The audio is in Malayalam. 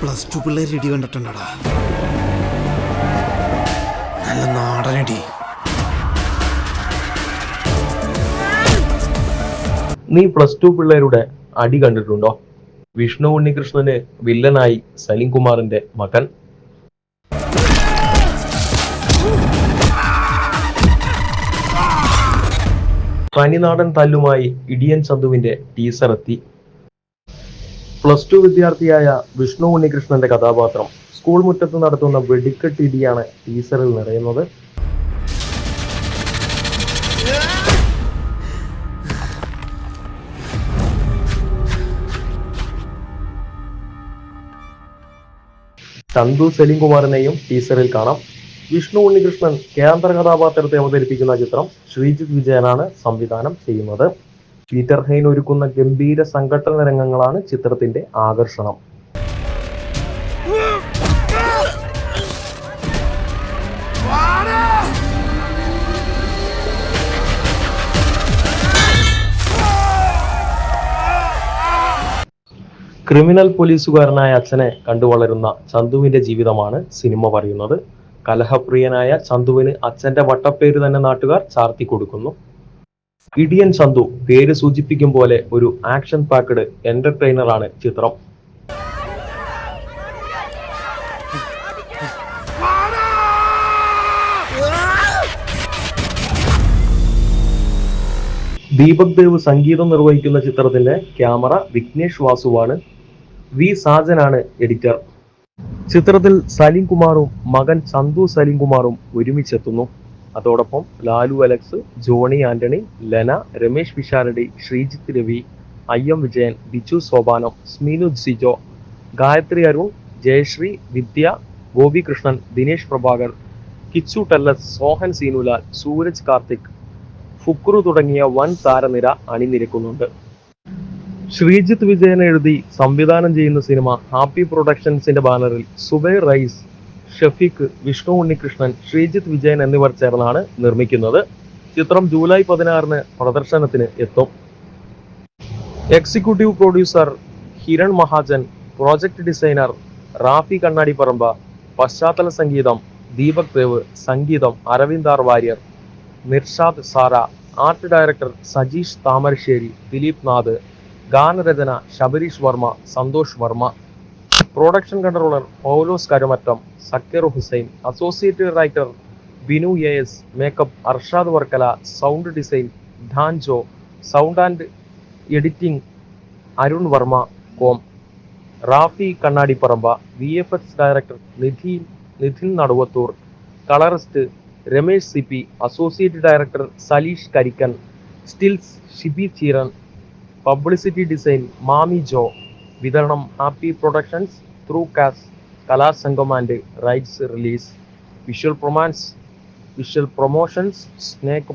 +2 പിള്ളേർ ഇടി കണ്ടിട്ടുണ്ടടാ. നല്ല നാടനടി. നീ +2 പിള്ളേരുടെ അടി കണ്ടിട്ടുണ്ടോ? വിഷ്ണു ഉണ്ണികൃഷ്ണന് വില്ലനായി സലീം കുമാറിന്റെ മകൻ. തനിനാടൻ തല്ലുമായി ഇടിയൻ ചന്തുവിന്റെ ടീസർ എത്തി. +2 വിദ്യാർത്ഥിയായ വിഷ്ണു ഉണ്ണികൃഷ്ണന്റെ കഥാപാത്രം സ്കൂൾ മുറ്റത്ത് നടത്തുന്ന വെടിക്കെട്ട് ഇടിയാണ് ടീസറിൽ നിറയുന്നത്. ചന്തു സലീം കുമാറിനെയും ടീസറിൽ കാണാം. വിഷ്ണു ഉണ്ണികൃഷ്ണൻ കേന്ദ്ര കഥാപാത്രത്തെ അവതരിപ്പിക്കുന്ന ചിത്രം ശ്രീജിത്ത് വിജയനാണ് സംവിധാനം ചെയ്യുന്നത്. പീറ്റർ ഹെയ്ൻ ഒരുക്കുന്ന ഗംഭീര സംഘട്ടന രംഗങ്ങളാണ് ചിത്രത്തിന്റെ ആകർഷണം. ക്രിമിനൽ പോലീസുകാരനായ അച്ഛനെ കണ്ടുവളരുന്ന ചന്തുവിന്റെ ജീവിതമാണ് സിനിമ പറയുന്നത്. കലഹപ്രിയനായ ചന്തുവിന് അച്ഛന്റെ വട്ടപ്പേര് തന്നെ നാട്ടുകാർ ചാർത്തി കൊടുക്കുന്നു. ഇടിയൻ ചന്തു പേര് സൂചിപ്പിക്കും പോലെ ഒരു ആക്ഷൻ പാക്ഡ് എന്റർടൈനറാണ് ചിത്രം. ദീപക് ദേവ് സംഗീതം നിർവഹിക്കുന്ന ചിത്രത്തിന്റെ ക്യാമറ വിഘ്നേഷ് വാസുവാണ്. വി സാജനാണ് എഡിറ്റർ. ചിത്രത്തിൽ സലീം കുമാറും മകൻ ചന്തു സലീം കുമാറും ഒരുമിച്ചെത്തുന്നു. അതോടൊപ്പം ലാലു അലക്സ്, ജോണി ആന്റണി, ലെന, രമേശ് പിഷാരടി, ശ്രീജിത്ത് രവി, അയ്യം വിജയൻ, ബിജു സോപാനം, സ്മീനു സിജോ, ഗായത്രി അരുൺ, ജയശ്രീ, വിദ്യ, ഗോപികൃഷ്ണൻ, ദിനേശ് പ്രഭാകർ, കിച്ചു ടെല്ലസ്, സോഹൻ സീനുലാൽ, സൂരജ് കാർത്തിക്, ഫുക്രു തുടങ്ങിയ വൻ താരനിര അണിനിരക്കുന്നുണ്ട്. ശ്രീജിത്ത് വിജയൻ എഴുതി സംവിധാനം ചെയ്യുന്ന സിനിമ ഹാപ്പി പ്രൊഡക്ഷൻസിന്റെ ബാനറിൽ സുബൈർ റൈസ്, ഷഫീഖ്, വിഷ്ണു ഉണ്ണികൃഷ്ണൻ, ശ്രീജിത്ത് വിജയൻ എന്നിവർ ചേർന്നാണ് നിർമ്മിക്കുന്നത്. ചിത്രം ജൂലൈ 16 പ്രദർശനത്തിന് എത്തും. Executive producer Hiran Mahajan, project designer Rafi Kannadiparamba, പശ്ചാത്തല സംഗീതം ദീപക് ദേവ്, സംഗീതം Aravind R Warrier, Mirshad Sara, art director Sajeesh Thamarassery, Dileep Nath, ഗാനരചന Shabareesh Varma, Santhosh Varma, production controller Paulose Karumattam, Zakir Hussain, associate writer Binu AS, makeup Arshad Varkala, sound design ധാൻജോ, sound and editing Arun Varma com, Rafi Kannadiparamba, VFX director Nidhin Naduvathur, colourist Ramesh CP, associate director Saleesh Karikkan, stills Shibi Cheeran, publicity design Mami Jo, വിതരണം Happy Productions through Kas Kalasangham and rights release, visual promotions snake